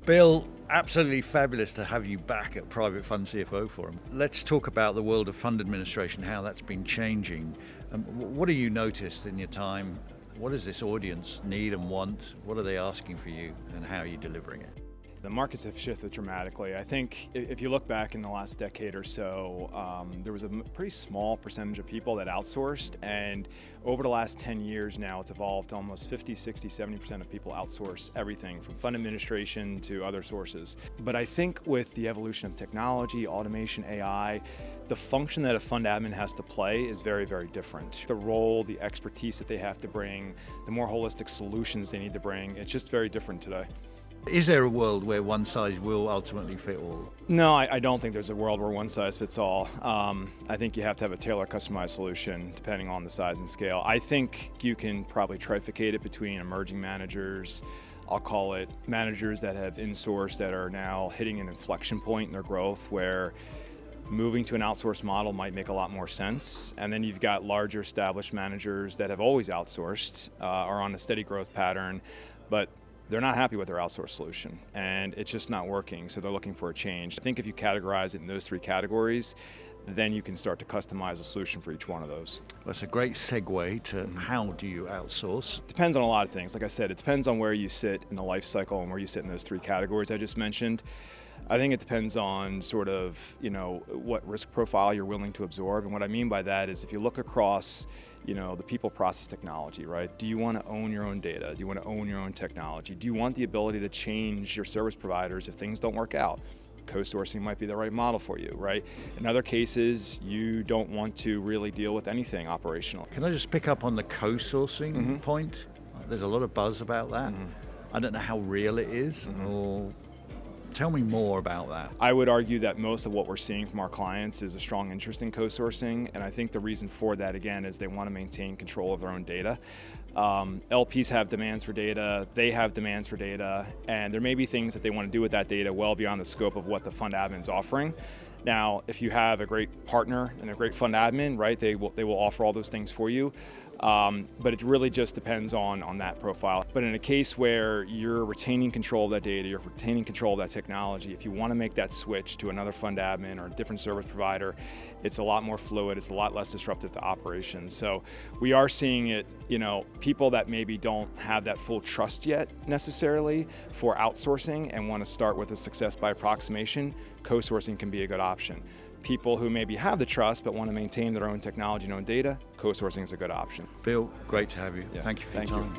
Bill, absolutely fabulous to have you back at Private Fund CFO Forum. Let's talk about the world of fund administration, how that's been changing. What have you noticed in your time? What does this audience need and want? What are they asking for you, and how are you delivering it? The markets have shifted dramatically. I think if you look back in the last decade or so, there was a pretty small percentage of people that outsourced, and over the last 10 years now, it's evolved to almost 50, 60, 70% of people outsource everything from fund administration to other sources. But I think with the evolution of technology, automation, AI, the function that a fund admin has to play is very, very different. The role, the expertise that they have to bring, the more holistic solutions they need to bring, it's just very different today. Is there a world where one size will ultimately fit all? No, I don't think there's a world where one size fits all. I think you have to have a tailored, customized solution depending on the size and scale. I think you can probably trifurcate it between emerging managers. I'll call it managers that have insourced that are now hitting an inflection point in their growth where moving to an outsourced model might make a lot more sense. And then you've got larger established managers that have always outsourced, are on a steady growth pattern, but they're not happy with their outsourced solution and it's just not working, so they're looking for a change. I think if you categorize it in those three categories, then you can start to customize a solution for each one of those. That's a great segue to how do you outsource? Depends on a lot of things. Like I said, it depends on where you sit in the life cycle and where you sit in those three categories I just mentioned. I think it depends on sort of, what risk profile you're willing to absorb. And what I mean by that is if you look across, the people, process, technology, right? Do you want to own your own data? Do you want to own your own technology? Do you want the ability to change your service providers if things don't work out? Co-sourcing might be the right model for you, right? In other cases, you don't want to really deal with anything operational. Can I just pick up on the co-sourcing point? There's a lot of buzz about that. I don't know how real it is, or tell me more about that. I would argue that most of what we're seeing from our clients is a strong interest in co-sourcing, and I think the reason for that, again, is they want to maintain control of their own data. LPs have demands for data, they have demands for data, and there may be things that they want to do with that data well beyond the scope of what the fund admin's offering. Now, if you have a great partner and a great fund admin, right, they will offer all those things for you. But it really just depends on that profile. But in a case where you're retaining control of that data, you're retaining control of that technology, if you want to make that switch to another fund admin or a different service provider, it's a lot more fluid, it's a lot less disruptive to operations. So we are seeing it, people that maybe don't have that full trust yet necessarily for outsourcing and want to start with a success by approximation, co-sourcing can be a good option. People who maybe have the trust but want to maintain their own technology and own data, co-sourcing is a good option. Bill, great to have you. Yeah. Thank you for your time.